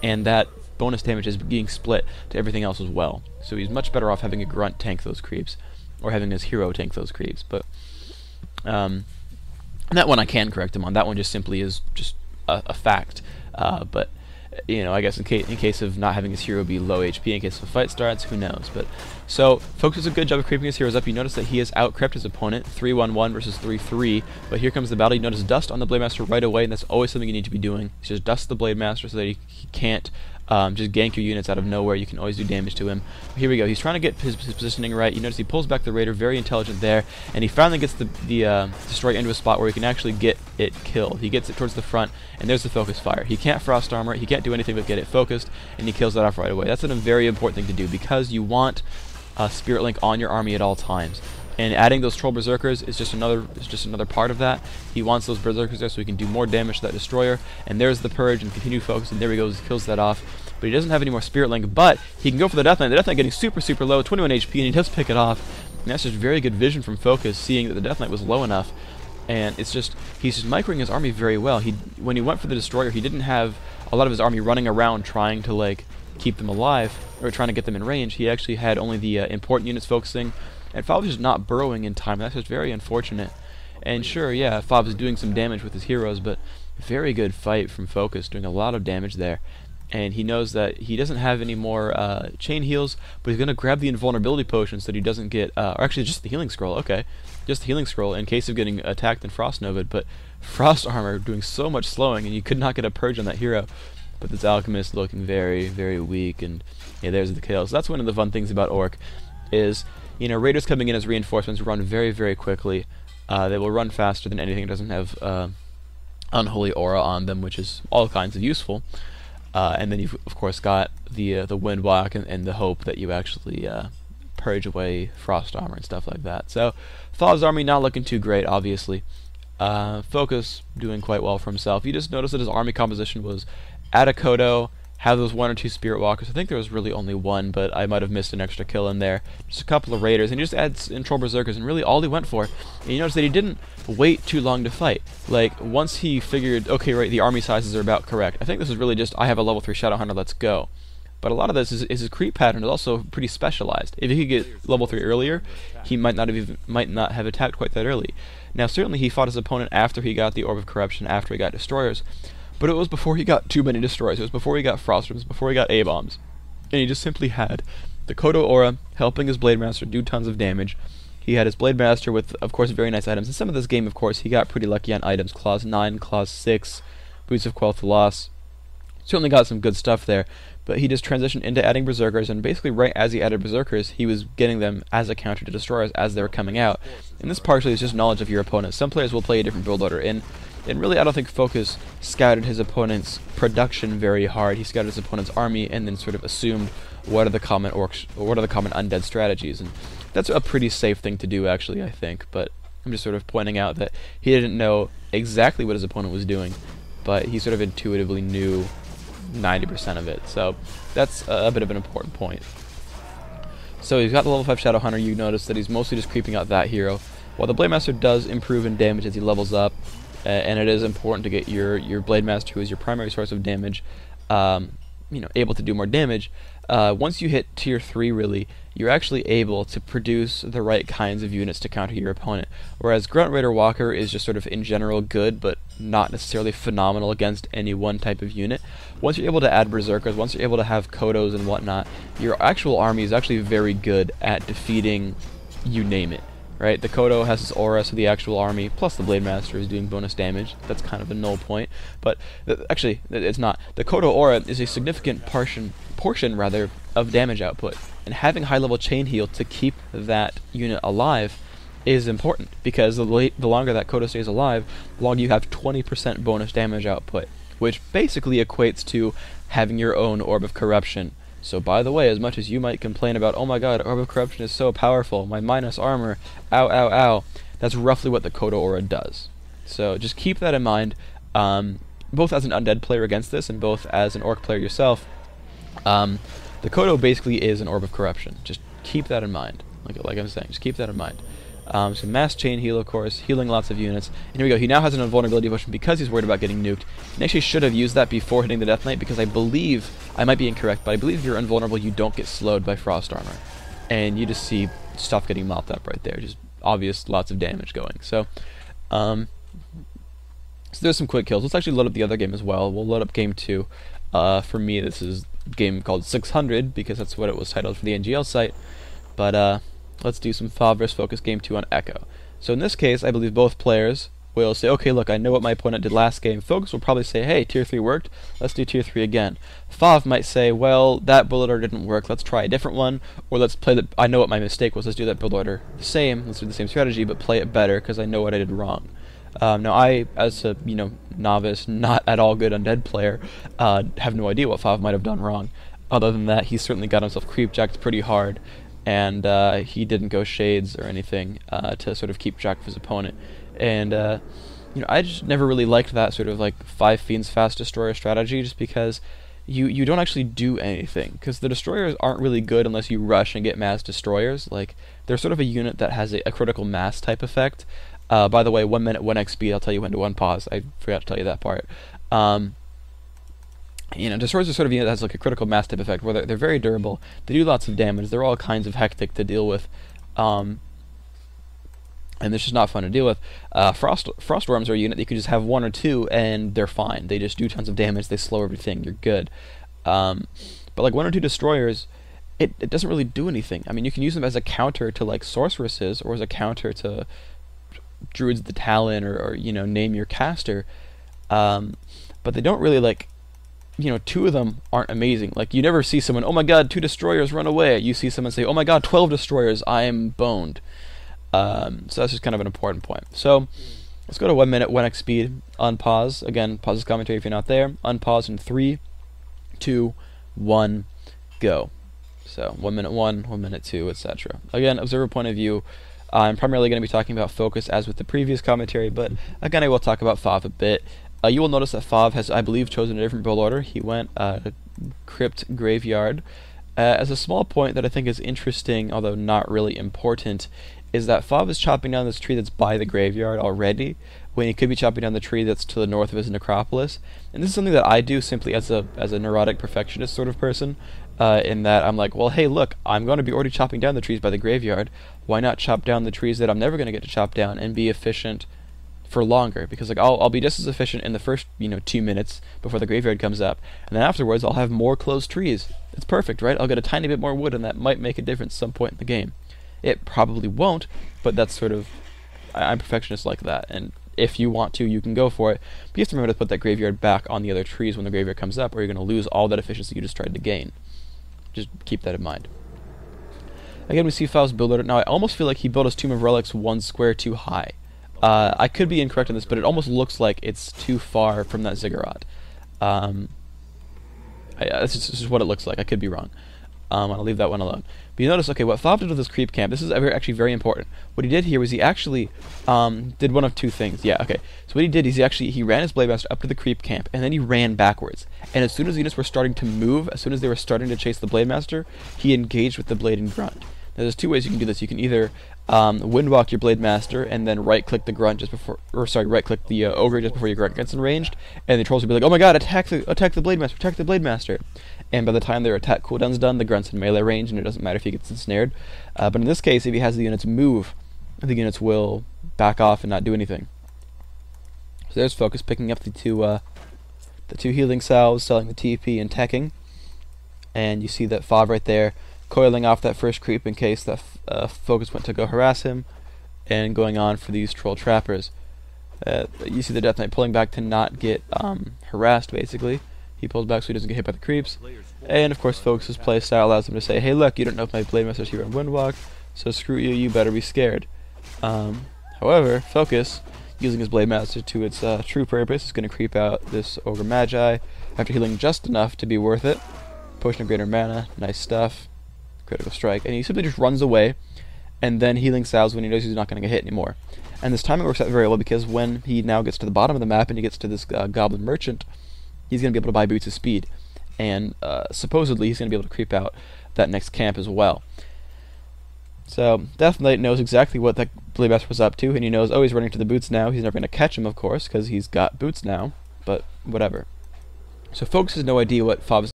and that bonus damage is being split to everything else as well. So he's much better off having a grunt tank those creeps, or having his hero tank those creeps. But that one I can correct him on. That one just simply is just a fact. But you know, I guess in case of not having his hero be low HP in case of a fight starts, who knows. But so Focus does a good job of creeping his heroes up. You notice that he has out-crept his opponent 3-1-1 versus 3-3. But here comes the battle. You notice dust on the Blade Master right away, and that's always something you need to be doing. It's just dust the Blade Master so that he can't just gank your units out of nowhere. You can always do damage to him. Here we go. He's trying to get his positioning right. You notice he pulls back the Raider, very intelligent there, and he finally gets the Destroyer into a spot where he can actually get it killed. He gets it towards the front, and there's the focus fire. He can't frost armor it. He can't do anything but get it focused, and he kills that off right away. That's a very important thing to do because you want Spirit Link on your army at all times. And adding those Troll Berserkers is just another part of that. He wants those Berserkers there so he can do more damage to that Destroyer. And there's the Purge and continued focus, and there he goes, kills that off. But he doesn't have any more Spirit Link, but he can go for the Death Knight. The Death Knight getting super, super low, 21 HP, and he does pick it off. And that's just very good vision from Focus, seeing that the Death Knight was low enough. And it's just, he's just microing his army very well. When he went for the Destroyer, he didn't have a lot of his army running around trying to, like, keep them alive, or trying to get them in range. He actually had only the important units focusing, and Fob is just not burrowing in time. That's just very unfortunate. And sure, yeah, Fob is doing some damage with his heroes, but very good fight from Focus, doing a lot of damage there. And he knows that he doesn't have any more chain heals, but he's going to grab the invulnerability potion so that he doesn't get, or actually just the healing scroll, okay. Just the healing scroll in case of getting attacked and Frost Nova'd, but Frost Armor doing so much slowing, and you could not get a Purge on that hero. But this Alchemist looking very, very weak, and yeah, there's the kill. So that's one of the fun things about Orc, is, you know, Raiders coming in as reinforcements run very, very quickly. They will run faster than anything that doesn't have Unholy Aura on them, which is all kinds of useful. And then you've, of course, got the Windwalk and the hope that you actually purge away Frost Armor and stuff like that. So, Fob's army not looking too great, obviously. Focus doing quite well for himself. You just notice that his army composition was add a Kodo, have those 1 or 2 Spirit Walkers. I think there was really only 1, but I might have missed an extra kill in there. Just a couple of Raiders, and he just adds in Troll Berserkers, and really all he went for. And you notice that he didn't wait too long to fight. Like, once he figured, okay, right, the army sizes are about correct. I think this is really just, I have a level 3 Shadowhunter, let's go. But a lot of this is his creep pattern is also pretty specialized. If he could get level 3 earlier, he might not have attacked quite that early. Now, certainly he fought his opponent after he got the Orb of Corruption, after he got Destroyers. But it was before he got too many Destroyers. It was before he got Frostrums, before he got A-Bombs. And he just simply had the Kodo Aura helping his Blade Master do tons of damage. He had his Blade Master with, of course, very nice items. In some of this game, of course, he got pretty lucky on items. Clause 9, Clause 6, Boots of Quell to Loss. Certainly got some good stuff there. But he just transitioned into adding Berserkers, and basically right as he added Berserkers, he was getting them as a counter to Destroyers as they were coming out. And this partially is just knowledge of your opponent. Some players will play a different build order, and really I don't think Focus scouted his opponent's production very hard. He scouted his opponent's army and then sort of assumed what are the common orcs, or what are the common undead strategies. And that's a pretty safe thing to do, actually, I think. But I'm just sort of pointing out that he didn't know exactly what his opponent was doing, but he sort of intuitively knew 90% of it. So that's a bit of an important point. So he's got the level 5 Shadowhunter. You notice that he's mostly just creeping out that hero. While the Blade Master does improve in damage as he levels up, and it is important to get your Blade Master, who is your primary source of damage, you know, able to do more damage. Once you hit tier 3, really, you're actually able to produce the right kinds of units to counter your opponent. Whereas Grunt Raider Walker is just sort of in general good, but not necessarily phenomenal against any one type of unit. Once you're able to add Berserkers, once you're able to have Kodos and whatnot, your actual army is actually very good at defeating you name it. Right, the Kodo has his aura, so the actual army, plus the Blade Master, is doing bonus damage. That's kind of a null point, but actually, it's not. The Kodo aura is a significant portion of damage output, and having high-level chain heal to keep that unit alive is important, because the longer that Kodo stays alive, the longer you have 20% bonus damage output, which basically equates to having your own Orb of Corruption. So, by the way, as much as you might complain about, oh my god, Orb of Corruption is so powerful, my minus armor, ow, ow, ow, that's roughly what the Kodo Aura does. So, just keep that in mind, both as an Undead player against this, and both as an Orc player yourself. The Kodo basically is an Orb of Corruption. Just keep that in mind. Like I'm saying, just keep that in mind. So mass chain heal, of course, healing lots of units. And here we go. He now has an invulnerability potion because he's worried about getting nuked. He actually should have used that before hitting the Death Knight, because I believe, I might be incorrect, but I believe if you're invulnerable, you don't get slowed by Frost Armor. And you just see stuff getting mopped up right there. Just obvious, lots of damage going. So there's some quick kills. Let's actually load up the other game as well. We'll load up game 2. For me, this is a game called 600, because that's what it was titled for the NGL site. But let's do some FOV vs Focus game 2 on Echo. So in this case, I believe both players will say, okay, look, I know what my opponent did last game. Focus will probably say, hey, tier 3 worked, let's do tier 3 again. FOV might say, well, that build order didn't work, let's try a different one, or let's play the, I know what my mistake was, let's do that build order the same, let's do the same strategy, but play it better, because I know what I did wrong. Now I, as a, novice, not at all good Undead player, have no idea what FOV might have done wrong. Other than that, he certainly got himself creep-jacked pretty hard, and he didn't go shades or anything to sort of keep track of his opponent. And I just never really liked that sort of like 5 Fiends Fast Destroyer strategy, just because you don't actually do anything, because the destroyers aren't really good unless you rush and get mass destroyers. Like, they're sort of a unit that has a critical mass type effect. By the way, 1 minute, 1x speed, I'll tell you when to unpause. I forgot to tell you that part. Destroyers are sort of a unit that has like a critical mass type effect, where they're very durable, they do lots of damage, they're all kinds of hectic to deal with, and it's just not fun to deal with. Frost Worms are a unit that you can just have 1 or 2, and they're fine. They just do tons of damage, they slow everything, you're good. But like 1 or 2 destroyers, it doesn't really do anything. I mean, you can use them as a counter to like sorceresses, or as a counter to Druids of the Talon, or name your caster, but they don't really like, 2 of them aren't amazing. Like, you never see someone, oh my god, 2 destroyers, run away. You see someone say, oh my god, 12 destroyers, I am boned. So that's just kind of an important point. So let's go to 1 minute, 1x speed, unpause. Again, pause this commentary if you're not there. Unpause in 3, 2, 1, go. So 1 minute 1, 1 minute 2, etc. Again, observer point of view. I'm primarily going to be talking about focus as with the previous commentary, but again, I will talk about FOV a bit. You will notice that FOV has, I believe, chosen a different build order. He went Crypt Graveyard. As a small point that I think is interesting, although not really important, is that FOV is chopping down this tree that's by the graveyard already, when he could be chopping down the tree that's to the north of his necropolis. And this is something that I do simply as a neurotic perfectionist sort of person, in that I'm like, well, hey, look, I'm going to be already chopping down the trees by the graveyard. Why not chop down the trees that I'm never going to get to chop down and be efficient for longer? Because like I'll be just as efficient in the first 2 minutes before the graveyard comes up, and then afterwards I'll have more closed trees. It's perfect, right? I'll get a tiny bit more wood, and that might make a difference at some point in the game. It probably won't, but that's sort of, I'm perfectionist like that, and if you want to, you can go for it. But you have to remember to put that graveyard back on the other trees when the graveyard comes up, or you're going to lose all that efficiency you just tried to gain. Just keep that in mind. Again, we see FOV's build order. Now, I almost feel like he built his Tomb of Relics 1 square too high. I could be incorrect on this, but it almost looks like it's too far from that ziggurat. This is what it looks like. I could be wrong. I'll leave that one alone. But you notice, okay, what FOV did with this creep camp, this is actually very important. What he did here was he actually did one of 2 things. Yeah, okay. So what he did is he ran his Blade Master up to the creep camp, and then he ran backwards. And as soon as the units were starting to move, as soon as they were starting to chase the Blade Master, he engaged with the Blade and Grunt. Now, there's 2 ways you can do this. You can either windwalk your Blade Master and then right-click the Grunt just before, or sorry, right-click the Ogre just before your Grunt gets enraged, and the Trolls will be like, oh my god, attack the Blade Master, attack the Blade Master. And by the time their attack cooldown's done, the Grunt's in melee range, and it doesn't matter if he gets ensnared. But in this case, if he has the units move, the units will back off and not do anything. So there's Focus picking up the two healing salves, selling the TP, and teching. And you see that FOV right there, coiling off that first creep in case that Focus went to go harass him, and going on for these Troll Trappers. You see the Death Knight pulling back to not get harassed, basically. He pulls back so he doesn't get hit by the creeps. And of course, Focus's playstyle allows him to say, hey look, you don't know if my Blade Master's here on Windwalk, so screw you, you better be scared. However, Focus, using his Blade Master to its true purpose, is going to creep out this Ogre Magi after healing just enough to be worth it. Potion of Greater Mana, nice stuff. Critical Strike. And he simply just runs away, and then healing salves when he knows he's not going to get hit anymore. And this timing works out very well, because when he now gets to the bottom of the map and he gets to this Goblin Merchant, he's going to be able to buy Boots of Speed. And supposedly he's going to be able to creep out that next camp as well. So Death Knight knows exactly what that Blade Master was up to, and he knows, oh, he's running to the boots now. He's never going to catch him, of course, because he's got boots now, but whatever. So Focus has no idea what Fob is